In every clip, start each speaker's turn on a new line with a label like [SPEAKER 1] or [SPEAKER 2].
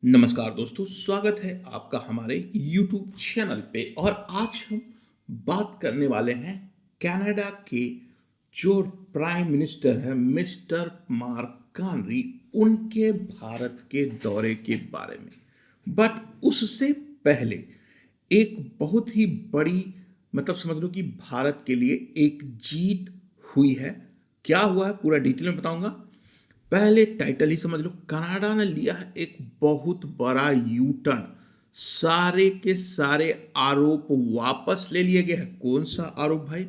[SPEAKER 1] नमस्कार दोस्तों, स्वागत है आपका हमारे YouTube चैनल पे। और आज हम बात करने वाले हैं कनाडा के जो प्राइम मिनिस्टर हैं मिस्टर मार्क कार्नी, उनके भारत के दौरे के बारे में। बट उससे पहले एक बहुत ही बड़ी, मतलब समझ लो कि भारत के लिए एक जीत हुई है। क्या हुआ है पूरा डिटेल में बताऊंगा। पहले टाइटल ही समझ लो, कनाडा ने लिया है एक बहुत बड़ा यू टर्न। सारे के सारे आरोप वापस ले लिए गए हैं। कौन सा आरोप भाई?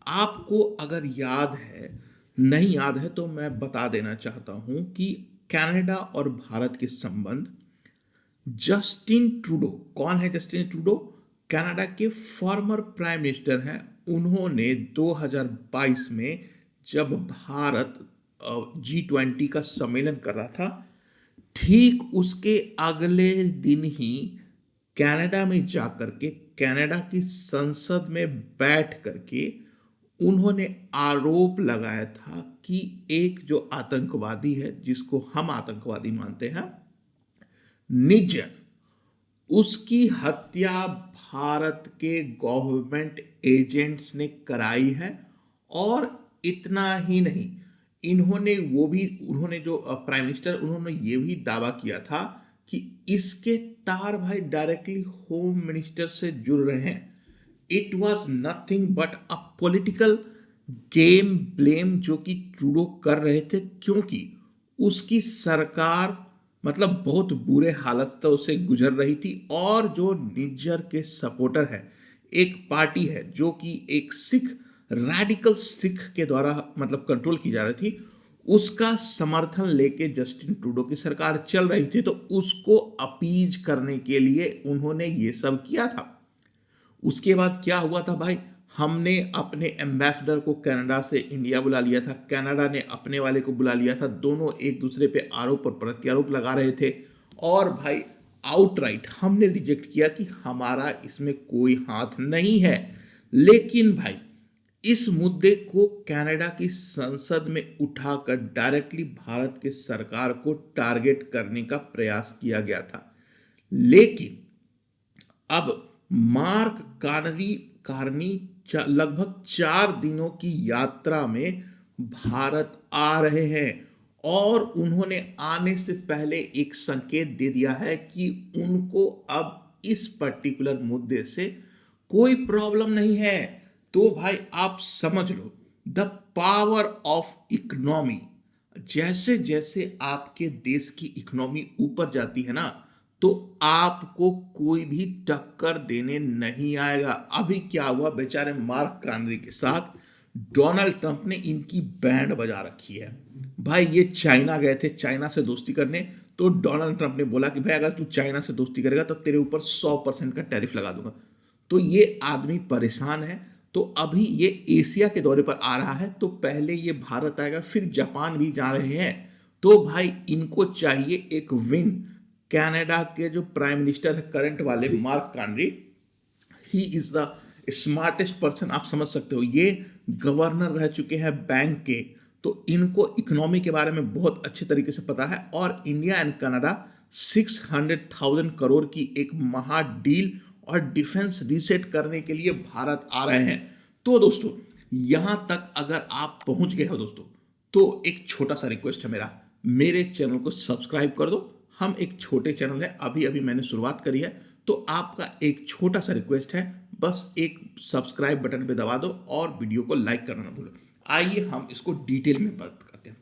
[SPEAKER 1] आपको अगर याद है, नहीं याद है तो मैं बता देना चाहता हूं कि कनाडा और भारत के संबंध, जस्टिन ट्रूडो, कौन है जस्टिन ट्रूडो? कनाडा के फॉर्मर प्राइम मिनिस्टर हैं। उन्होंने 2022 में जब भारत G20 का सम्मेलन कर रहा था, ठीक उसके अगले दिन ही कनाडा में जाकर के, कनाडा की संसद में बैठ करके उन्होंने आरोप लगाया था कि एक जो आतंकवादी है, जिसको हम आतंकवादी मानते हैं, निज्जर, उसकी हत्या भारत के गवर्नमेंट एजेंट्स ने कराई है। और इतना ही नहीं, उन्होंने जो प्राइम मिनिस्टर, उन्होंने ये भी दावा किया था कि इसके तार भाई डायरेक्टली होम मिनिस्टर से जुड़ रहे हैं। It was nothing but a political game blame जो कि ट्रूडो कर रहे थे, क्योंकि उसकी सरकार, मतलब बहुत बुरे हालत तो उसे गुजर रही थी। और जो निज्जर के सपोर्टर है, एक पार्टी है जो कि एक सिख, रैडिकल सिख के द्वारा मतलब कंट्रोल की जा रही थी, उसका समर्थन लेके जस्टिन ट्रूडो की सरकार चल रही थी। तो उसको अपीज करने के लिए उन्होंने ये सब किया था। उसके बाद क्या हुआ था भाई? हमने अपने एम्बेसडर को कनाडा से इंडिया बुला लिया था, कनाडा ने अपने वाले को बुला लिया था। दोनों एक दूसरे पे आरोप और प्रत्यारोप लगा रहे थे। और भाई आउटराइट हमने रिजेक्ट किया कि हमारा इसमें कोई हाथ नहीं है। लेकिन भाई इस मुद्दे को कनाडा की संसद में उठाकर डायरेक्टली भारत के सरकार को टारगेट करने का प्रयास किया गया था। लेकिन अब मार्क कार्नी कार्नी लगभग 4 दिनों की यात्रा में भारत आ रहे हैं। और उन्होंने आने से पहले एक संकेत दे दिया है कि उनको अब इस पर्टिकुलर मुद्दे से कोई प्रॉब्लम नहीं है। तो भाई आप समझ लो, द पावर ऑफ इकोनॉमी। जैसे जैसे आपके देश की इकोनॉमी ऊपर जाती है ना, तो आपको कोई भी टक्कर देने नहीं आएगा। अभी क्या हुआ बेचारे मार्क कार्नी के साथ? डोनाल्ड ट्रंप ने इनकी बैंड बजा रखी है। भाई ये चाइना गए थे चाइना से दोस्ती करने, तो डोनाल्ड ट्रंप ने बोला कि भाई अगर तू चाइना से दोस्ती करेगा तो तेरे ऊपर 100% का टैरिफ लगा दूंगा। तो ये आदमी परेशान है। तो अभी ये एशिया के दौरे पर आ रहा है, तो पहले ये भारत आएगा, फिर जापान भी जा रहे हैं। तो भाई इनको चाहिए एक विन। कनाडा के जो प्राइम मिनिस्टर है करंट वाले, mark Carney, he is the smartest person. आप समझ सकते हो, ये गवर्नर रह चुके हैं बैंक के, तो इनको इकोनॉमी के बारे में बहुत अच्छे तरीके से पता है। और इंडिया एंड कनाडा 600,000 करोड़ की एक महा डील और डिफेंस रीसेट करने के लिए भारत आ रहे हैं। तो दोस्तों, यहां तक अगर आप पहुंच गए हो दोस्तों, तो एक छोटा सा रिक्वेस्ट है मेरा, मेरे चैनल को सब्सक्राइब कर दो। हम एक छोटे चैनल है, अभी अभी मैंने शुरुआत करी है। तो आपका एक छोटा सा रिक्वेस्ट है, बस एक सब्सक्राइब बटन पे दबा दो और वीडियो को लाइक करना ना भूलो। आइए हम इसको डिटेल में बात करते हैं।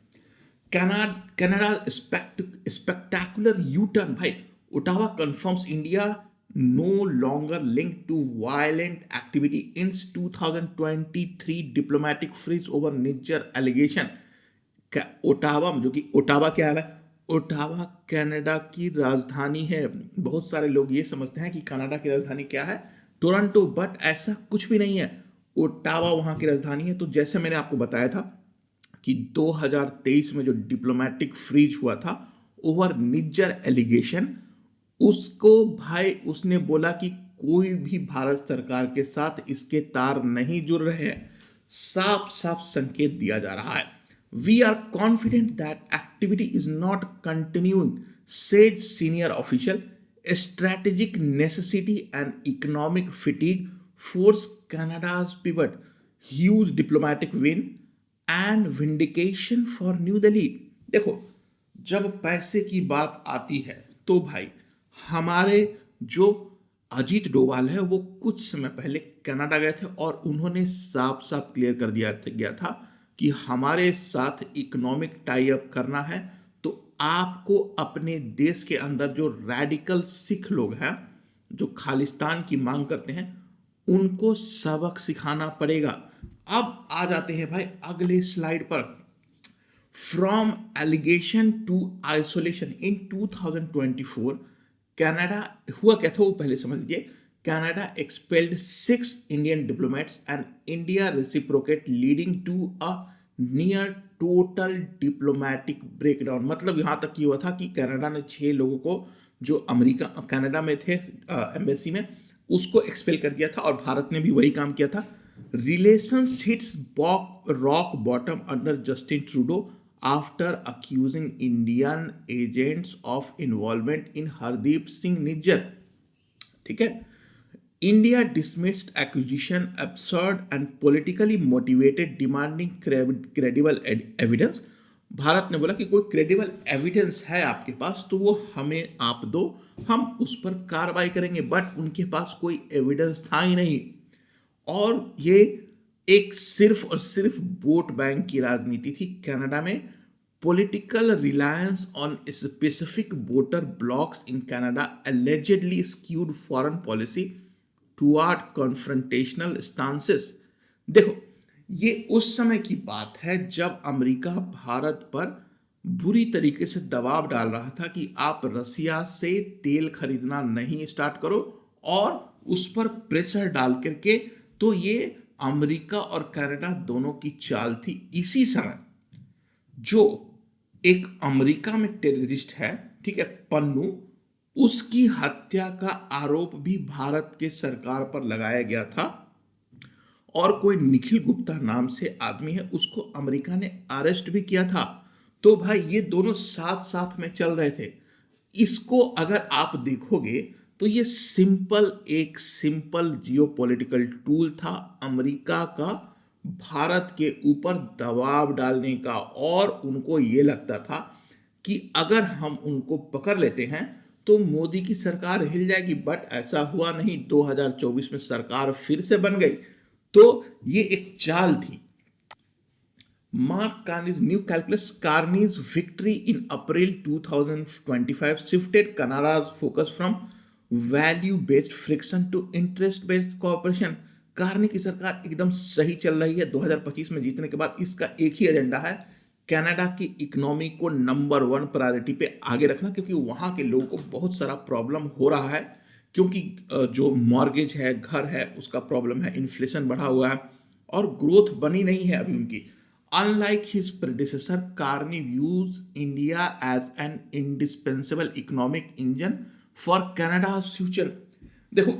[SPEAKER 1] कनाडा स्पेक्टाकुलर यू टर्न भाई। Ottawa confirms India no longer link to violent activity in 2023 diplomatic freeze over Nijjar allegation. Ottawa, जो कि ओटावा क्या है? ओटावा कनाडा की राजधानी है। बहुत सारे लोग ये समझते हैं कि कनाडा की राजधानी क्या है, टोरंटो, बट ऐसा कुछ भी नहीं है। ओटावा वहां की राजधानी है। तो जैसे मैंने आपको बताया था कि 2023 में जो डिप्लोमेटिक फ्रीज हुआ था ओवर निज्जर एलिगेशन, उसको भाई उसने बोला कि कोई भी भारत सरकार के साथ इसके तार नहीं जुड़ रहे हैं। साफ साफ संकेत दिया जा रहा है। We are confident that activity is not continuing says senior official. Strategic necessity and economic fatigue forced Canada's pivot. Huge diplomatic win and vindication for New Delhi. देखो, जब पैसे की बात आती है तो भाई हमारे जो अजीत डोभाल है वो कुछ समय पहले कनाडा गए थे और उन्होंने साफ साफ क्लियर कर दिया गया था कि हमारे साथ इकोनॉमिक टाई अप करना है तो आपको अपने देश के अंदर जो रैडिकल सिख लोग हैं जो खालिस्तान की मांग करते हैं उनको सबक सिखाना पड़ेगा। अब आ जाते हैं भाई अगले स्लाइड पर। From allegation to isolation in 2024 Canada हुआ क्या था वो पहले समझ लीजिए। Canada expelled 6 Indian diplomats and India reciprocate leading to a near total diplomatic breakdown. मतलब यहां तक ये हुआ था कि कनाडा ने 6 लोगों को जो अमेरिका कनाडा में थे एम्बेसी में उसको एक्सपेल कर दिया था और भारत ने भी वही काम किया था। Relations hits rock bottom under Justin Trudeau after accusing Indian agents of involvement in Hardeep Singh Nijjar। ठीक है, India dismissed accusation absurd and politically motivated, demanding credible evidence। Bharat ने बोला कि कोई क्रेडिबल एविडेंस है आपके पास तो वो हमें आप दो, हम उस पर कार्रवाई करेंगे। बट उनके पास कोई एविडेंस था ही नहीं और ये एक सिर्फ और सिर्फ वोट बैंक की राजनीति थी कनाडा में। Political reliance on specific voter blocks in Canada allegedly skewed foreign policy toward confrontational stances. देखो, ये उस समय की बात है जब अमेरिका भारत पर बुरी तरीके से दबाव डाल रहा था कि आप रसिया से तेल खरीदना नहीं स्टार्ट करो और उस पर प्रेशर डाल करके। तो ये अमेरिका और कनाडा दोनों की चाल थी। इसी समय जो एक अमेरिका में टेररिस्ट है, ठीक है, पन्नू, उसकी हत्या का आरोप भी भारत के सरकार पर लगाया गया था और कोई निखिल गुप्ता नाम से आदमी है उसको अमेरिका ने अरेस्ट भी किया था। तो भाई ये दोनों साथ साथ में चल रहे थे। इसको अगर आप देखोगे तो ये एक सिंपल जियोपॉलिटिकल टूल था अमेरिका का भारत के ऊपर दबाव डालने का और उनको ये लगता था कि अगर हम उनको पकड़ लेते हैं तो मोदी की सरकार हिल जाएगी। बट ऐसा हुआ नहीं, 2024 में सरकार फिर से बन गई। तो ये एक चाल थी। Mark Carney's new calculus, Carney's victory in April 2025 shifted Canada's focus from value-based friction to interest-based cooperation। Carney की सरकार एकदम सही चल रही है। 2025 में जीतने के बाद इसका एक ही एजेंडा है, कनाडा की इकोनॉमी को नंबर 1 प्रायोरिटी पे आगे रखना, क्योंकि वहाँ के लोगों को बहुत सारा प्रॉब्लम हो रहा है। क्योंकि जो मॉर्गेज है, घर है, उसका प्रॉब्लम है, इन्फ्लेशन बढ़ा हुआ है और ग्रोथ बनी नहीं है अभी उनकी। Unlike his predecessor, Carney views India as an indispensable economic engine for Canada's future। देखो,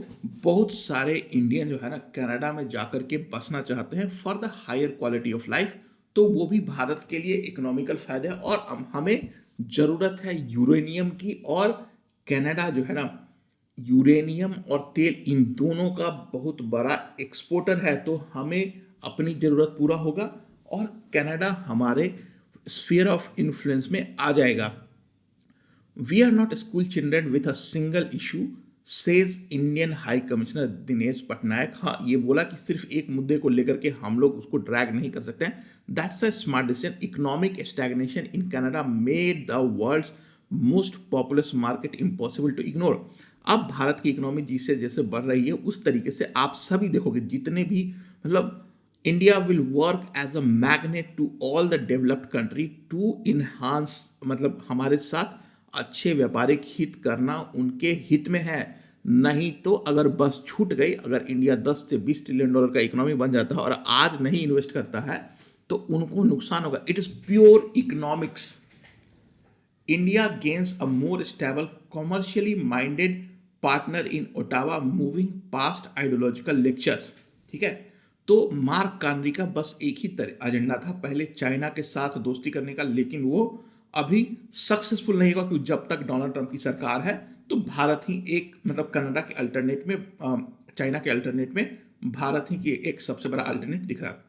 [SPEAKER 1] बहुत सारे इंडियन जो है ना कनाडा में जाकर के बसना चाहते हैं for the higher quality of life. तो वो भी भारत के लिए इकोनॉमिकल फायदा है और हमें जरूरत है यूरेनियम की। और कनाडा जो है ना यूरेनियम और तेल इन दोनों का बहुत बड़ा एक्सपोर्टर है। तो हमें अपनी जरूरत पूरा होगा और कनाडा हमारे स्फीयर ऑफ इन्फ्लुएंस में आ जाएगा। We are not school children with a single issue, says Indian high commissioner Dinesh Patnaik. हाँ, ये बोला कि सिर्फ एक मुद्दे को लेकर के हम लोग उसको ड्रैग नहीं कर सकते हैं। That's a smart decision. Economic stagnation in Canada made the world's most populous market impossible to ignore. अब भारत की इकोनॉमी जिससे जैसे बढ़ रही है उस तरीके से आप सभी देखोगे जितने भी मतलब India will work as a magnet to all the developed country to enhance, मतलब हमारे साथ अच्छे व्यापारिक हित करना उनके हित में है। नहीं तो अगर बस छूट गई, अगर इंडिया 10 से 20 ट्रिलियन डॉलर का इकोनॉमी बन जाता है और आज नहीं इन्वेस्ट करता है तो उनको नुकसान होगा। It is pure economics. India gains a more stable commercially minded partner in Ottawa, moving past ideological lectures. ठीक है, तो मार्क कार्नी का बस एक ही एजेंडा था, पहले चाइना के साथ दोस्ती करने का, लेकिन वो अभी सक्सेसफुल नहीं होगा, क्योंकि जब तक डोनाल्ड ट्रंप की सरकार है तो भारत ही एक, मतलब कनाडा के अल्टरनेट में, चाइना के अल्टरनेट में भारत ही की एक सबसे बड़ा अल्टरनेट दिख रहा है।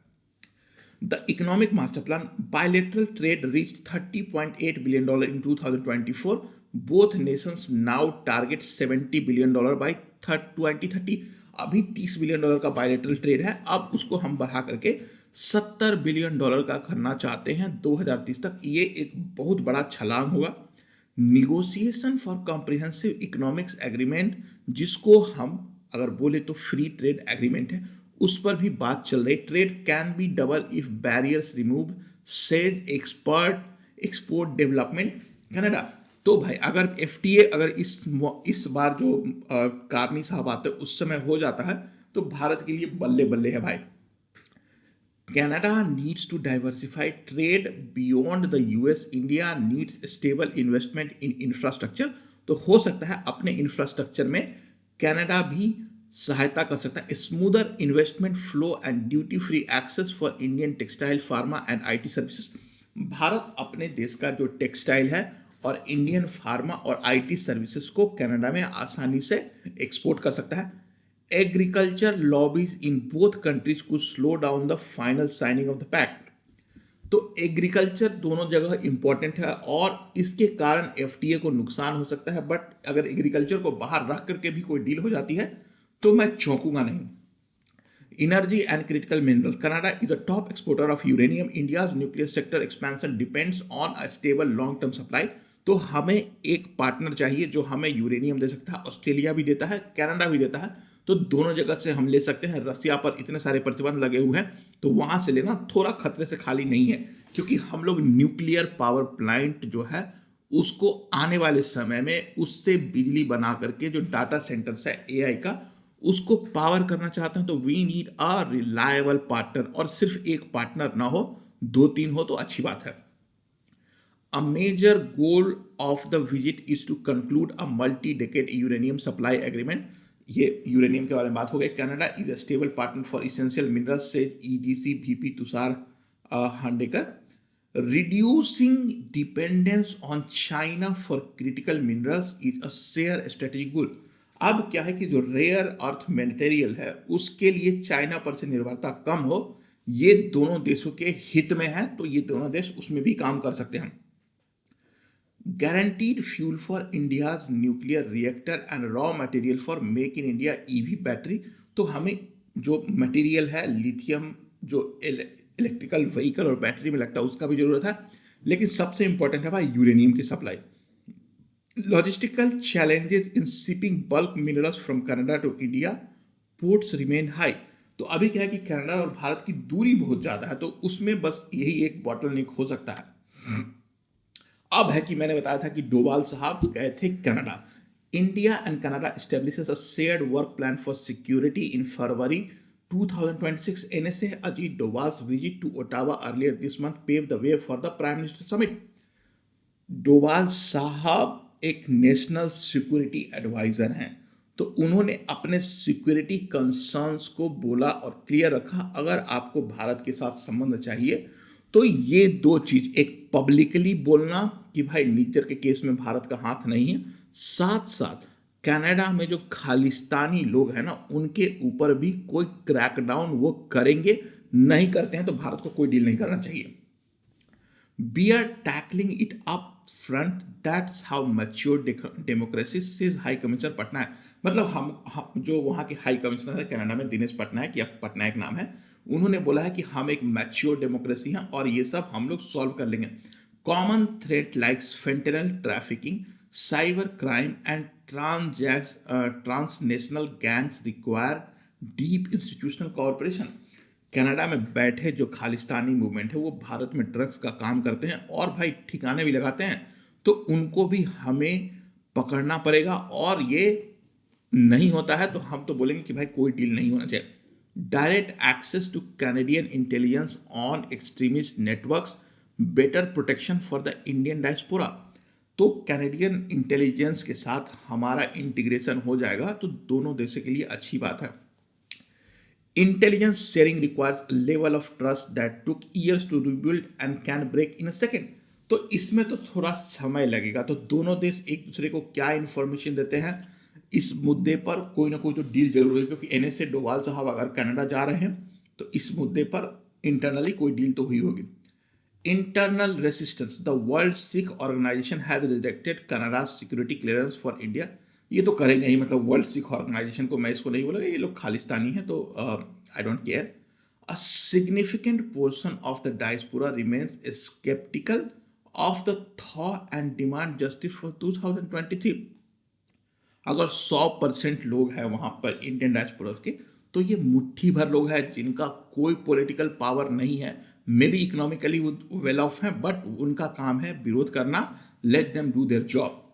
[SPEAKER 1] The Economic Master Plan, bilateral trade reached $30.8 billion in 2024. Both nations now target $70 billion by 2030. अभी $30 बिलियन का बायलेटरल ट्रेड है, अब उसको हम बढ़ा करके $70 बिलियन का करना चाहते हैं 2030 तक। ये एक बहुत बड़ा छलांग होगा। Negotiation for comprehensive economics agreement, जिसको हम अगर बोले तो फ्री ट्रेड एग्रीमेंट है, उस पर भी बात चल रही। Trade can be double if barriers remove, says expert export development Canada. तो भाई अगर एफटीए अगर इस बार जो कार्नी साहब आते हैं उस समय हो जाता है तो भारत के लिए बल्ले बल्ले है भाई। Canada needs to diversify trade beyond the US. India needs stable investment in infrastructure. तो हो सकता है अपने इंफ्रास्ट्रक्चर में कनाडा भी सहायता कर सकता है। Smoother investment flow and duty free access for Indian textile, pharma and IT services. Bharat अपने देश का जो टेक्सटाइल है और इंडियन फार्मा और आईटी सर्विसेज को कनाडा में आसानी से एक्सपोर्ट कर सकता है। Agriculture lobbies in both countries को slow down the final signing of the pact. तो एग्रीकल्चर दोनों जगह इंपॉर्टेंट है और इसके कारण एफटीए को नुकसान हो सकता है, बट अगर एग्रीकल्चर को बाहर रख करके भी कोई डील हो जाती है तो मैं चौंकूंगा नहीं। Energy and critical mineral. Canada is a top exporter of uranium. India's nuclear sector expansion depends on a stable long-term supply. तो हमें एक पार्टनर चाहिए जो हमें यूरेनियम दे सकता है। ऑस्ट्रेलिया भी देता है, कनाडा भी देता है, तो दोनों जगह से हम ले सकते हैं। रसिया पर इतने सारे प्रतिबंध लगे हुए हैं तो वहां से लेना थोड़ा खतरे से खाली नहीं है, क्योंकि हम लोग न्यूक्लियर पावर प्लांट जो है उसको आने वाले समय में उससे बिजली बना करके जो डाटा सेंटर्स है एआई का, उसको पावर करना चाहते हैं। तो we need a reliable partner, और सिर्फ एक पार्टनर ना हो, दो तीन हो तो अच्छी बात है। A major goal of the visit is to conclude a multi-decade uranium supply agreement. ये यूरेनियम के बारे में बात हो गई। Canada is a stable partner for essential minerals, says EDC VP Tushar Handekar. Reducing dependence on China for critical minerals is a share strategic goal. अब क्या है कि जो रेयर अर्थ मटेरियल है उसके लिए चाइना पर से निर्भरता कम हो, ये दोनों देशों के हित में है, तो ये दोनों देश उसमें भी काम कर सकते हैं। Guaranteed fuel for India's nuclear reactor and raw material for Make in India EV battery. तो हमें जो मटेरियल है लिथियम, जो इलेक्ट्रिकल व्हीकल और बैटरी में लगता है, उसका भी जरूरत है, लेकिन सबसे इंपॉर्टेंट है भाई यूरेनियम की supply. Logistical challenges in shipping bulk minerals from Canada to India, ports remain high. तो अभी क्या है कि कनाडा और भारत की दूरी बहुत ज्यादा है, तो उसमें बस यही एक बॉटलनेक हो सकता है। अब है कि मैंने बताया था कि डोवाल साहब गए थे Canada. India and Canada establishes a shared work plan for security in February 2026. NSA Ajit Doval's visit to Ottawa earlier this month paved the way for the Prime Minister Summit. Doval साहब एक नेशनल सिक्योरिटी एडवाइजर हैं, तो उन्होंने अपने security concerns को बोला और clear रखा। अगर आपको भारत के साथ संबंध चाहिए तो ये दो चीज, एक पब्लिकली बोलना कि भाई निज्जर के केस में भारत का हाथ नहीं है, साथ साथ कनाडा में जो खालिस्तानी लोग हैं ना उनके ऊपर भी कोई क्रैकडाउन वो करेंगे, नहीं करते हैं तो भारत को कोई डील नहीं करना चाहिए। We are tackling it up front. That's how mature democracy, says high commissioner Patnaik. मतलब हम जो वहाँ के हाई कमिश्नर है कनाडा में, दिनेश पटनायक या पटनायक नाम है, उन्होंने बोला है कि हम एक मैच्योर डेमोक्रेसी हैं और ये सब हम लोग सॉल्व कर लेंगे। Common threat likes fentanyl trafficking, cyber crime and transnational gangs require deep institutional corporation. Canada में बैठे जो खालिस्तानी मूवमेंट है वो भारत में ड्रग्स का काम करते हैं और भाई ठिकाने भी लगाते हैं, तो उनको भी हमें पकड़ना पड़ेगा। और ये नहीं होता है तो हम तो बोलेंगे कि भाई कोई डील नहीं होना चाहिए। Direct access to Canadian intelligence on extremist networks, better protection for the Indian diaspora. तो कैनेडियन इंटेलिजेंस के साथ हमारा इंटीग्रेशन हो जाएगा तो दोनों देशों के लिए अच्छी बात है। Intelligence sharing requires a level of trust that took years to rebuild and can break in a second. तो इसमें तो थोड़ा समय लगेगा। तो दोनों देश एक दूसरे को क्या इन्फॉर्मेशन देते हैं इस मुद्दे पर कोई ना कोई तो डील जरूर होगी, क्योंकि एनएसए डोवाल साहब अगर कनाडा जा रहे हैं तो इस मुद्दे पर इंटरनली कोई डील तो हुई होगी। Internal resistance, the world Sikh organization has rejected Canada security clearance for India. ये तो करेंगे ही, मतलब वर्ल्ड सिख ऑर्गेनाइजेशन को मैं इसको नहीं बोलूँगा, ये लोग खालिस्तानी हैं, तो I don't care. A significant portion of the diaspora remains skeptical of the thought and demand justice for 2023। अगर 100% लोग हैं वहां पर इंडियन डायस्पोरा के, तो ये मुट्ठी भर लोग हैं जिनका कोई पॉलिटिकल पावर नहीं है, may be economically well off हैं, बट उनका काम है विरोध करना। Let them do their job.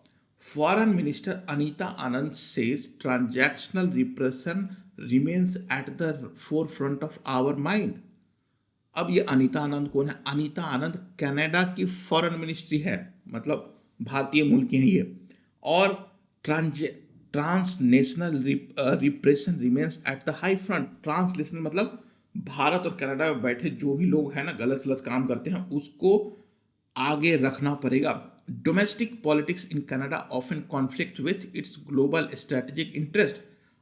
[SPEAKER 1] Foreign minister Anita Anand says transactional repression remains at the forefront of our mind. अब ये अनीता आनंद कौन है? अनीता आनंद कनाडा की फॉरेन मिनिस्ट्री है, मतलब भारतीय मूल की है ये। और transnational repression remains at the high front. Translation मतलब भारत और कनाडा में बैठे जो भी लोग हैं ना गलत सलत काम करते हैं उसको आगे रखना पड़ेगा। Domestic politics in Canada often conflict with its global strategic interest.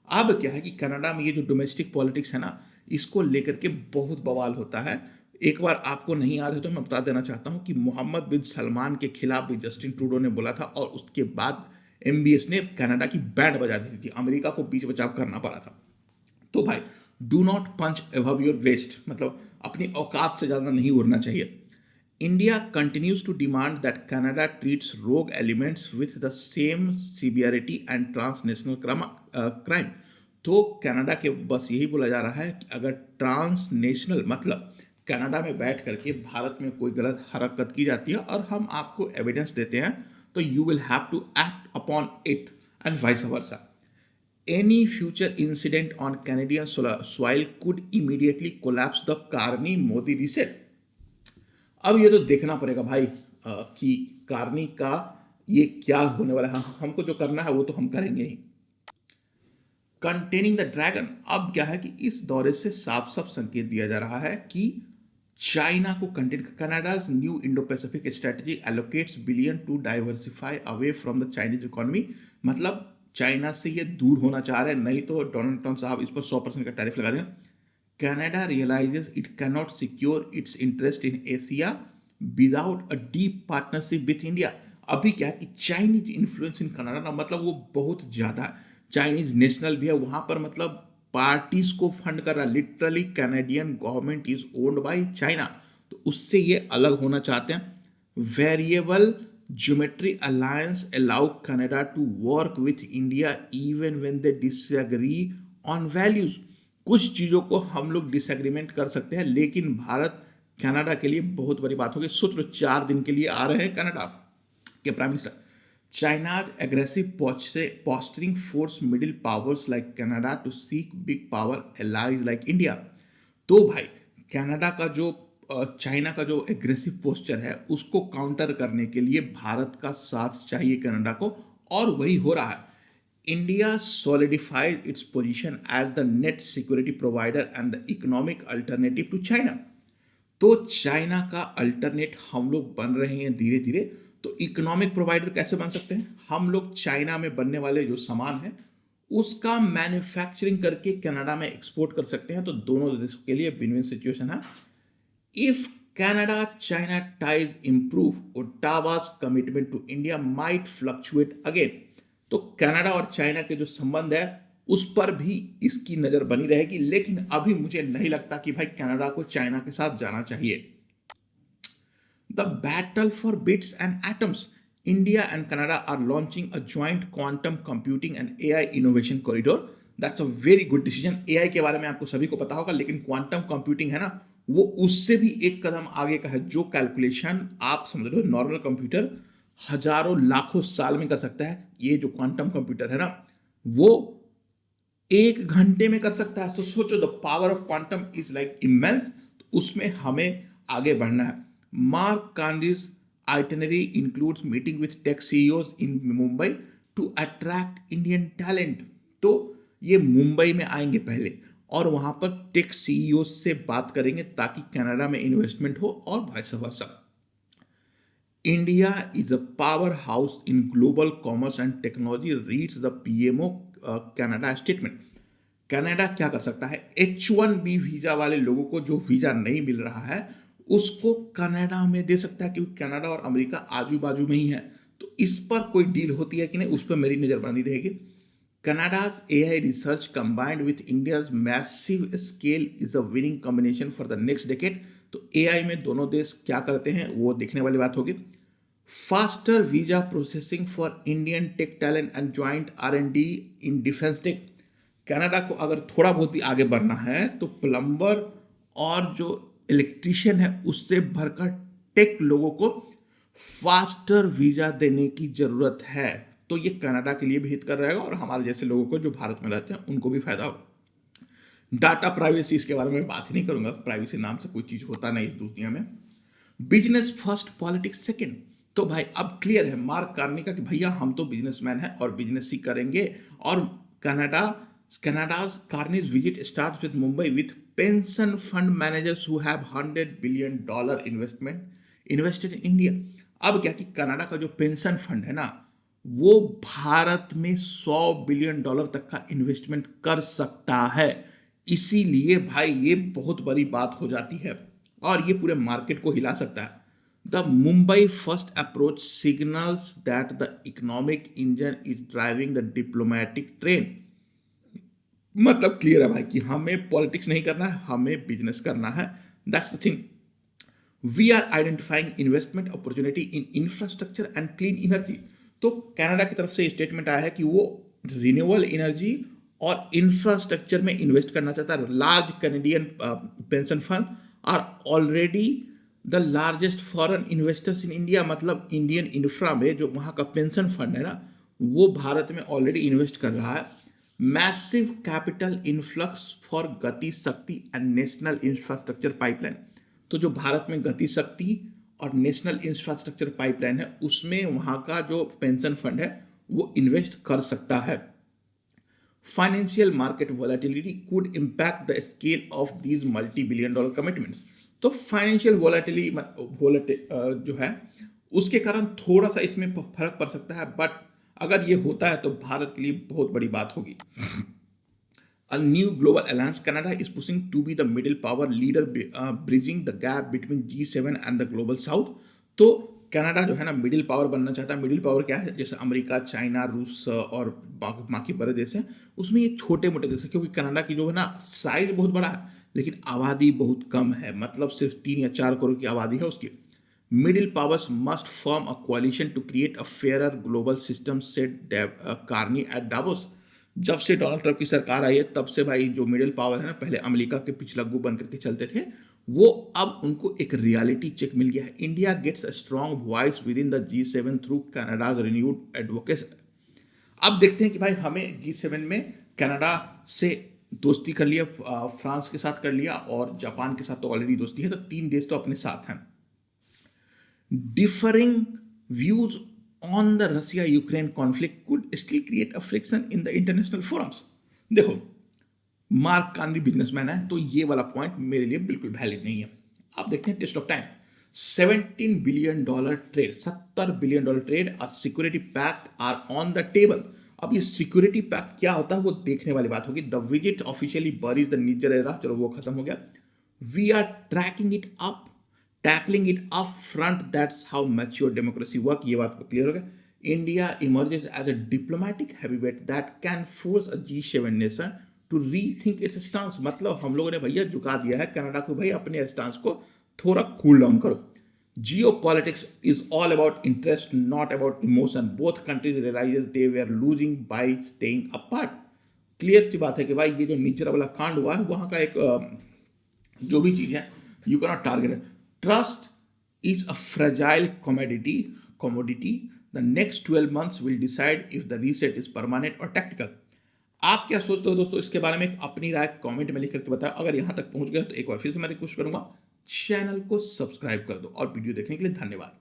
[SPEAKER 1] अब क्या है कि कनाडा में ये जो डोमेस्टिक पॉलिटिक्स है ना, इसको लेकर के बहुत बवाल होता है। एक बार आपको नहीं याद है तो मैं बता देना चाहता हूं कि मोहम्मद बिन सलमान के खिलाफ भी जस्टिन ट्रूडो ने बोला था, और उसके बाद एमबीएस ने कनाडा की बैंड बजा दी थी, अमेरिका को बीच बचाव करना पड़ा था। तो भाई do not punch above your waist, मतलब अपनी औकात से ज़्यादा नहीं उड़ना चाहिए। India continues to demand that Canada treats rogue elements with the same severity and transnational crime। तो कनाडा के बस यही बोला जा रहा है कि अगर ट्रांसनेशनल मतलब कनाडा में बैठ करके भारत में कोई गलत हरकत की जाती है और हम आपको एविडेंस देते हैं, तो you will have to act upon it and vice versa. Any future incident on Canadian soil could immediately collapse the Carney Modi reset। अब ये तो देखना पड़ेगा भाई कि कार्नी का ये क्या होने वाला है। हमको जो करना है वो तो हम करेंगे ही। कंटेनिंग द ड्रैगन, अब क्या है कि इस दौरे से साफ साफ संकेत दिया जा रहा है कि चाइना को कंटेन। Canada's new Indo Pacific strategy allocates billion to diversify away from the Chinese economy. मतलब चाइना से ये दूर होना चाह रहे हैं, नहीं तो डोनाल्ड ट्रंप साहब इस पर 100% का टैरिफ लगा देंगे। Canada realizes it cannot secure its interest in Asia without a deep partnership with India। अभी क्या है कि चाइनीज इन्फ्लुएंस इन कनाडा ना, मतलब वो बहुत ज़्यादा है। चाइनीज नेशनल भी है वहाँ पर, मतलब पार्टीज को फंड कर रहा है। Literally Canadian government is owned by China, तो उससे ये अलग होना चाहते हैं। Variable geometry alliance allow Canada to work with India even when they disagree on values. कुछ चीज़ों को हम लोग डिसएग्रीमेंट कर सकते हैं, लेकिन भारत कनाडा के लिए बहुत बड़ी बात होगी। सूत्र 4 दिन के लिए आ रहे हैं कनाडा के prime minister. China's aggressive posturing force middle powers like Canada to seek big power allies like India. तो भाई कनाडा का जो चाइना का जो एग्रेसिव पोस्चर है उसको काउंटर करने के लिए भारत का साथ चाहिए कनाडा को, और वही हो रहा है। India solidifies its position as the net security provider and the economic alternative to China। तो चाइना का अल्टरनेट हम लोग बन रहे हैं धीरे धीरे। तो इकोनॉमिक प्रोवाइडर कैसे बन सकते हैं? हम लोग चाइना में बनने वाले जो सामान है उसका मैन्युफैक्चरिंग करके कनाडा में एक्सपोर्ट कर सकते हैं। तो दोनों देशों के लिए विन विन सिचुएशन है। If Canada China ties improve, Ottawa's commitment to India might fluctuate again। तो कनाडा और चाइना के जो संबंध है उस पर भी इसकी नजर बनी रहेगी, लेकिन अभी मुझे नहीं लगता कि भाई कनाडा को चाइना के साथ जाना चाहिए। The battle for bits and atoms, India and Canada are launching a joint quantum computing and AI innovation corridor. That's a very good decision. AI के बारे में आपको सभी को पता होगा, लेकिन क्वांटम कंप्यूटिंग है ना, वो उससे भी एक कदम आगे का है। जो कैलकुलेशन आप समझ लो नॉर्मल कंप्यूटर हजारों लाखों साल में कर सकता है, ये जो क्वांटम कंप्यूटर है ना वो 1 घंटे में कर सकता है। तो सोचो the power of quantum is like immense. तो उसमें हमें आगे बढ़ना है। Mark Carney's itinerary includes meeting with tech CEOs in Mumbai to attract Indian talent. तो ये मुंबई में आएंगे पहले और वहां पर टेक सीईओ से बात करेंगे ताकि कनाडा में इन्वेस्टमेंट हो और vice versa. India is a powerhouse in global commerce and technology, reads the PMO Canada statement. Canada क्या कर सकता है? H1B वीजा वाले लोगों को जो वीजा नहीं मिल रहा है उसको कनाडा में दे सकता है, क्योंकि कनाडा और अमेरिका आजू बाजू में ही है। तो इस पर कोई डील होती है कि नहीं, उस पर मेरी नजर बनी रहेगी। Canada's AI research combined with India's massive scale is a winning combination for the next decade. तो AI में दोनों देश क्या करते हैं वो देखने वाली बात होगी। Faster visa processing for Indian tech talent and joint R&D in defence tech. Canada को अगर थोड़ा बहुत भी आगे बढ़ना है तो प्लम्बर और जो इलेक्ट्रीशियन है उससे भरकर टेक लोगों को फास्टर वीजा देने की जरूरत है। तो ये कनाडा के लिए भी हित कर रहेगा और हमारे जैसे लोगों को जो भारत में रहते हैं उनको भी फायदा होगा। डाटा प्राइवेसी, इसके बारे में बात ही नहीं करूंगा, प्राइवेसी नाम से कोई चीज होता नहीं इस दुनिया में। Business first politics second. तो भाई अब क्लियर है मार्क कार्नी का कि भैया हम तो बिजनेसमैन हैं और बिजनेस ही करेंगे। और Canada's Carney's visit starts with Mumbai with pension fund managers who have $100 billion invested in India। अब क्या कि कनाडा का जो पेंशन फंड है ना वो भारत में $100 बिलियन तक का इन्वेस्टमेंट कर सकता है। इसीलिए भाई ये बहुत बड़ी बात हो जाती है और ये पूरे मार्केट को हिला सकता है। The Mumbai first approach signals that the economic engine is driving the diplomatic train. मतलब क्लियर है भाई कि हमें पॉलिटिक्स नहीं करना है, हमें बिजनेस करना है। That's the thing. We are identifying investment opportunity in infrastructure and clean energy. तो कनाडा की तरफ से स्टेटमेंट आया है कि वो रिन्यूएबल एनर्जी और इंफ्रास्ट्रक्चर में इन्वेस्ट करना चाहता है। Large Canadian pension fund are already the largest foreign investors in India. मतलब इंडियन इंफ्रा में जो वहाँ का पेंशन फंड है ना वो भारत में ऑलरेडी इन्वेस्ट कर रहा है। मैसिव कैपिटल इन्फ्लक्स फॉर गति शक्ति एंड नेशनल इंफ्रास्ट्रक्चर पाइपलाइन। तो जो भारत में गति शक्ति और नेशनल इंफ्रास्ट्रक्चर पाइपलाइन है उसमें वहां का जो पेंशन फंड है वो इन्वेस्ट कर सकता है। Financial market volatility could impact the scale of these $multi-billion commitments. तो फाइनेंशियल वोलेटिलिटी जो है उसके कारण थोड़ा सा इसमें फर्क पड़ सकता है, बट अगर ये होता है तो भारत के लिए बहुत बड़ी बात होगी। A new global alliance, Canada is pushing to be the middle power leader, bridging the gap between G7 and the global South। तो कनाडा जो है ना मिडिल पावर बनना चाहता है। मिडिल पावर क्या है? जैसे अमेरिका, चाइना, रूस और बाकी बड़े देश हैं उसमें ये छोटे मोटे देश है, क्योंकि कनाडा की जो है ना साइज बहुत बड़ा है लेकिन आबादी बहुत कम है। मतलब सिर्फ 3 या 4 करोड़ की आबादी है उसकी। Middle powers must form a coalition to create a fairer global system, said Carney at Davos. जब से डोनाल्ड ट्रंप की सरकार आई है तब से भाई जो मिडिल पावर है ना, पहले अमेरिका के पिछलग्गू बन करके चलते थे, वो अब उनको एक रियलिटी चेक मिल गया है। India gets a strong voice within the G7 through Canada's renewed advocacy. अब देखते हैं कि भाई हमें G7 में कनाडा से दोस्ती कर लिया, फ्रांस के साथ कर लिया और जापान के साथ तो ऑलरेडी दोस्ती है, तो 3 देश तो अपने साथ हैं। Differing views on the Russia-Ukraine conflict could still create a friction in the international forums। देखो मार्क कार्नी बिजनेसमैन है तो ये वाला पॉइंट मेरे लिए बिल्कुल वैलिड नहीं है। आप देखते हैं test of time. $17 billion trade, $70 billion trade, security pact are on the table. अब ये सिक्योरिटी पैक्ट क्या होता है वो देखने वाली बात होगी। The visit officially buries the Nijjar era, चलो वो खत्म हो गया। We are tracking it up, tackling it up front, that's how mature democracy work. ये बात क्लियर हो गया। India emerges as a diplomatic heavyweight that can force a G7 nation to rethink its stance. मतलब हम लोगों ने भैया झुका दिया है कनाडा को, भाई अपने स्टांस को थोड़ा कूल डाउन करो। जियो politics is all about interest, not about emotion. Both countries realise they way are losing bye staying apart. Clear सी बात है कि भाई ये जो नीचे वाला कांड हुआ है वहां का एक जो भी चीज है you can not target. Trust is a fragile commodity। The next 12 months will decide if the reset is permanent or tactical। आप क्या सोचते हो दोस्तों इसके बारे में? अपनी राय कमेंट में लिख करके बताओ। अगर यहां तक पहुंच गए तो एक बार फिर से मैं रिक्वेस्ट करूंगा चैनल को सब्सक्राइब कर दो और वीडियो देखने के लिए धन्यवाद।